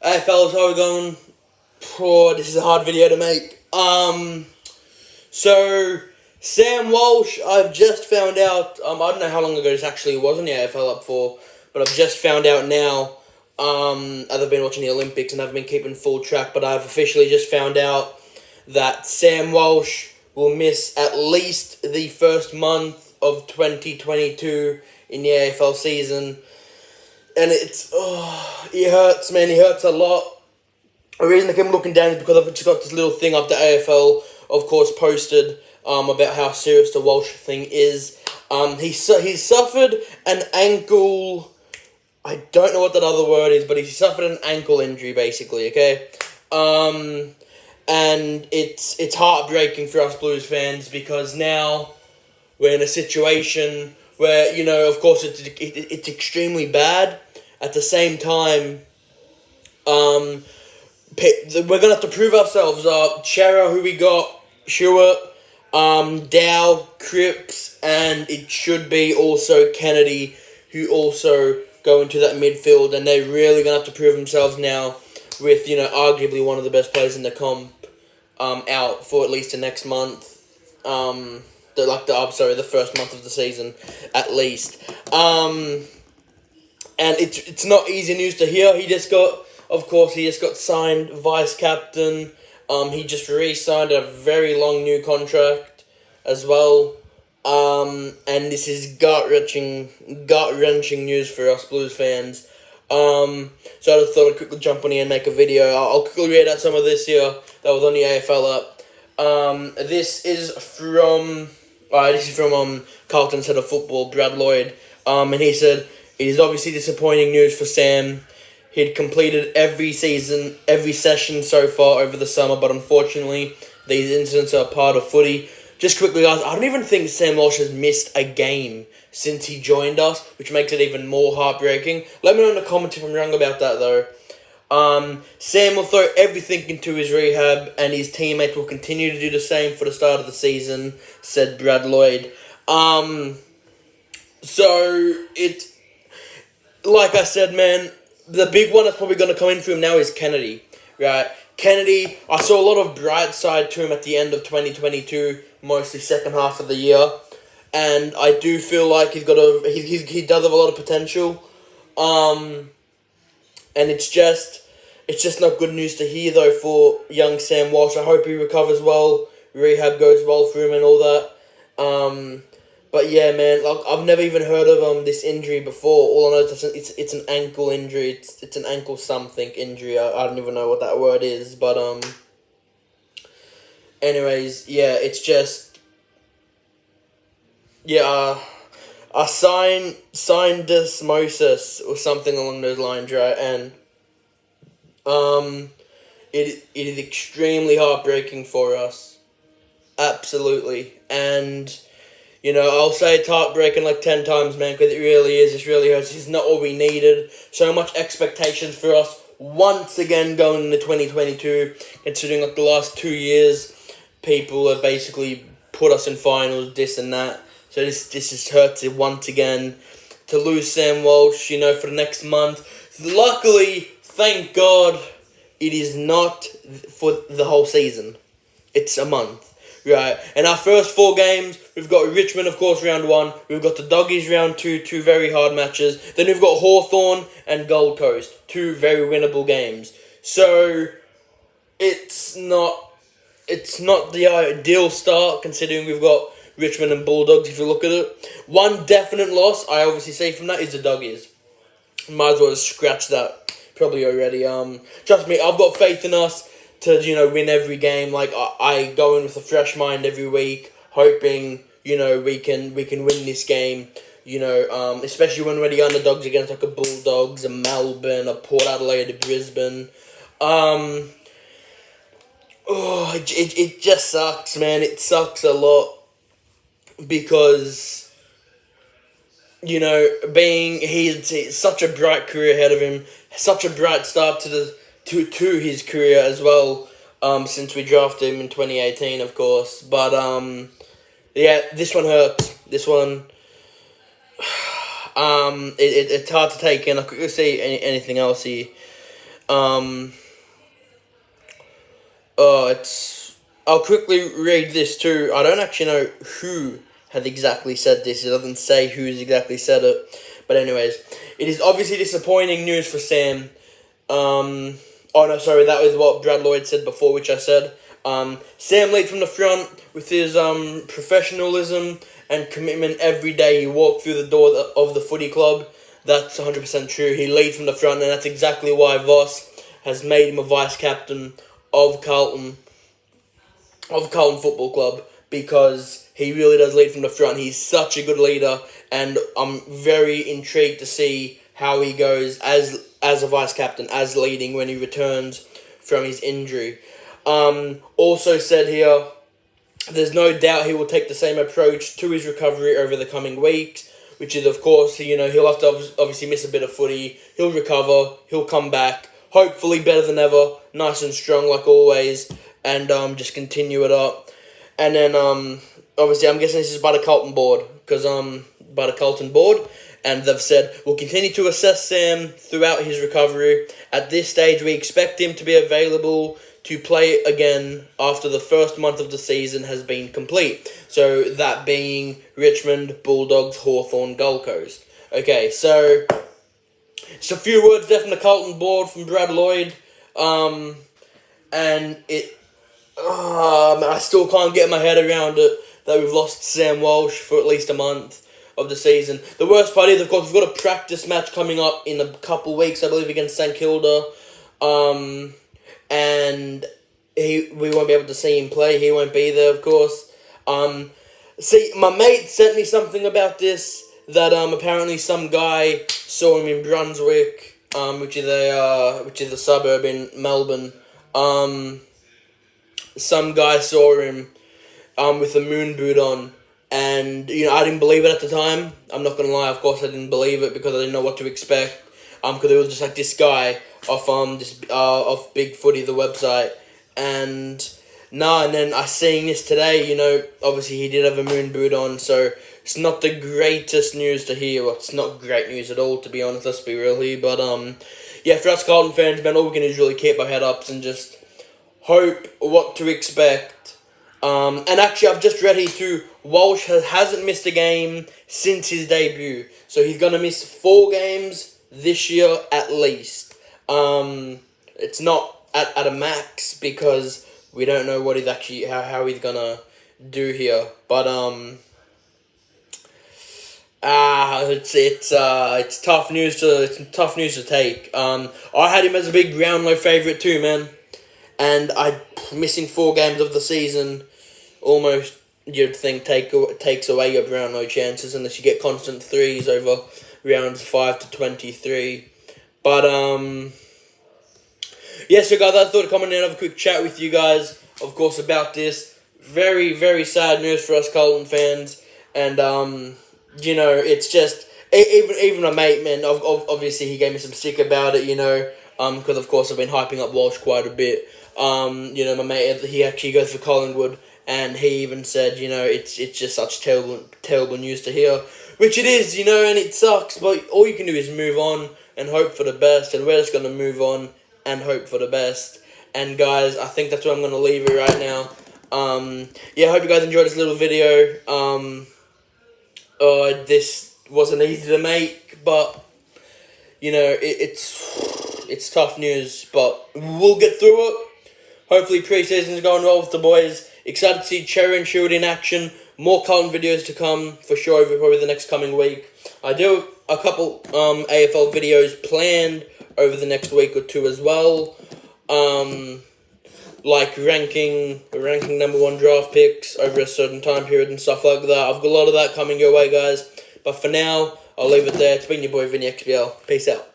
Hey fellas, how are we going? Oh, this is a hard video to make. So Sam Walsh, I've just found out. I don't know how long ago this actually was on the AFL up for, but I've just found out now. As I've been watching the Olympics and I've been keeping full track, but I've officially just found out that Sam Walsh will miss at least the first month of 2022 in the AFL season. And it hurts, man. It hurts a lot. The reason I keep looking down is because I've just got this little thing up the AFL, of course, posted about how serious the Walsh thing is. He suffered an ankle. I don't know what that other word is, but he suffered an ankle injury, basically. Okay, and it's heartbreaking for us Blues fans because now we're in a situation where, of course, it's extremely bad. At the same time, we're going to have to prove ourselves. Chera, who we got, Stewart, Dow, Cripps, and it should be also Kennedy, who also go into that midfield, and they're really going to have to prove themselves now with, arguably one of the best players in the comp out for at least the next month. The first month of the season, at least. And it's not easy news to hear. He just got signed vice captain. He just re-signed a very long new contract as well. And this is gut-wrenching news for us Blues fans. So I just thought I'd quickly jump on here and make a video. I'll quickly read out some of this here that was on the AFL app. This is from Carlton's head of football, Brad Lloyd. And he said, "It is obviously disappointing news for Sam. He'd completed every session so far over the summer, but unfortunately, these incidents are part of footy." Just quickly, guys, I don't even think Sam Walsh has missed a game since he joined us, which makes it even more heartbreaking. Let me know in the comments if I'm wrong about that, though. Sam will throw everything into his rehab, and his teammates will continue to do the same for the start of the season, said Brad Lloyd. So, like I said, man, the big one that's probably going to come in for him now is Kennedy, right? Kennedy, I saw a lot of bright side to him at the end of 2022, mostly second half of the year, and I do feel like he does have a lot of potential, and it's just not good news to hear, though, for young Sam Walsh. I hope he recovers well, rehab goes well for him and all that. But yeah, man, I've never even heard of this injury before. All I know is it's an ankle injury. It's an ankle something injury. I don't even know what that word is. But anyways, yeah, it's just a syndesmosis or something along those lines, right? And it is extremely heartbreaking for us, absolutely, and. I'll say it's heartbreaking like 10 times, man, because it really is. This really hurts. This is not what we needed. So much expectations for us once again going into 2022, considering like the last 2 years, people have basically put us in finals, this and that. So this just hurts it once again to lose Sam Walsh, for the next month. Luckily, thank God, it is not for the whole season. It's a month. Right, and our first 4 games, we've got Richmond, of course, round 1. We've got the Doggies round 2, 2 very hard matches. Then we've got Hawthorn and Gold Coast, 2 very winnable games. So it's not the ideal start, considering we've got Richmond and Bulldogs. If you look at it, one definite loss I obviously see from that is the Doggies. Might as well scratch that probably already. Trust me, I've got faith in us to win every game. Like I go in with a fresh mind every week, hoping we can win this game. Especially when we're the underdogs against like a Bulldogs, a Melbourne, a Port Adelaide, a Brisbane. It just sucks, man. It sucks a lot because he's such a bright career ahead of him, such a bright start to his career as well, since we drafted him in 2018, of course. But, this one hurts. This one, it's hard to take in. I couldn't see anything else here. I'll quickly read this too. I don't actually know who had exactly said this. It doesn't say who's exactly said it. But anyways, it is obviously disappointing news for Sam. Oh no, sorry, that was what Brad Lloyd said before, which I said. Sam leads from the front with his professionalism and commitment every day he walked through the door of the footy club. That's 100% true. He leads from the front, and that's exactly why Voss has made him a vice captain of Carlton Football Club, because he really does lead from the front. He's such a good leader, and I'm very intrigued to see how he goes as a vice captain, as leading when he returns from his injury. Also said here, there's no doubt he will take the same approach to his recovery over the coming weeks, which is, of course, he'll have to obviously miss a bit of footy. He'll recover, he'll come back, hopefully better than ever, nice and strong like always, and just continue it up. And then, obviously, I'm guessing this is by the Carlton board, and they've said, we'll continue to assess Sam throughout his recovery. At this stage, we expect him to be available to play again after the first month of the season has been complete. So that being Richmond, Bulldogs, Hawthorn, Gold Coast. Okay, so just a few words there from the Carlton board from Brad Lloyd. And I still can't get my head around it that we've lost Sam Walsh for at least a month of the season. The worst part is, of course, we've got a practice match coming up in a couple weeks, I believe, against St Kilda. And we won't be able to see him play. He won't be there, of course. See, my mate sent me something about this, that apparently some guy saw him in Brunswick, which is a suburb in Melbourne. Some guy saw him with a moon boot on, and I didn't believe it at the time. I'm not gonna lie, of course I didn't believe it, because I didn't know what to expect. Because it was just like this guy off Big Footy, the website, and then I seen this today. Obviously he did have a moon boot on, so it's not the greatest news to hear. Well, it's not great news at all, to be honest. Let's be real here, but for us Carlton fans, man, all we can do is really keep our head ups and just hope what to expect. And actually, I've just read here too, Walsh hasn't missed a game since his debut, so he's gonna miss 4 games this year at least. It's not at a max, because we don't know what he's actually how he's gonna do here. But it's tough news to take. I had him as a big Brownlow favourite too, man, and missing 4 games of the season almost, you'd think, takes away your Brownlow chances unless you get constant 3s over rounds 5 to 23. But so guys, I thought I'd come in and have a quick chat with you guys, of course, about this. Very, very sad news for us Carlton fans, and it's just, even a mate, man, obviously he gave me some stick about it, because of course I've been hyping up Walsh quite a bit. My mate, he actually goes for Collingwood, and he even said, it's just such terrible news to hear, which it is, and it sucks, but all you can do is move on and hope for the best, and we're just going to move on and hope for the best. And guys, I think that's where I'm going to leave it right now. I hope you guys enjoyed this little video. This wasn't easy to make, but it's tough news, but we'll get through it. Hopefully pre-season's going well with the boys. Excited to see Cherry and Shield in action. More Carlton videos to come for sure over probably the next coming week. I do a couple AFL videos planned over the next week or two as well. Like ranking number 1 draft picks over a certain time period and stuff like that. I've got a lot of that coming your way, guys. But for now, I'll leave it there. It's been your boy Vinny XBL. Peace out.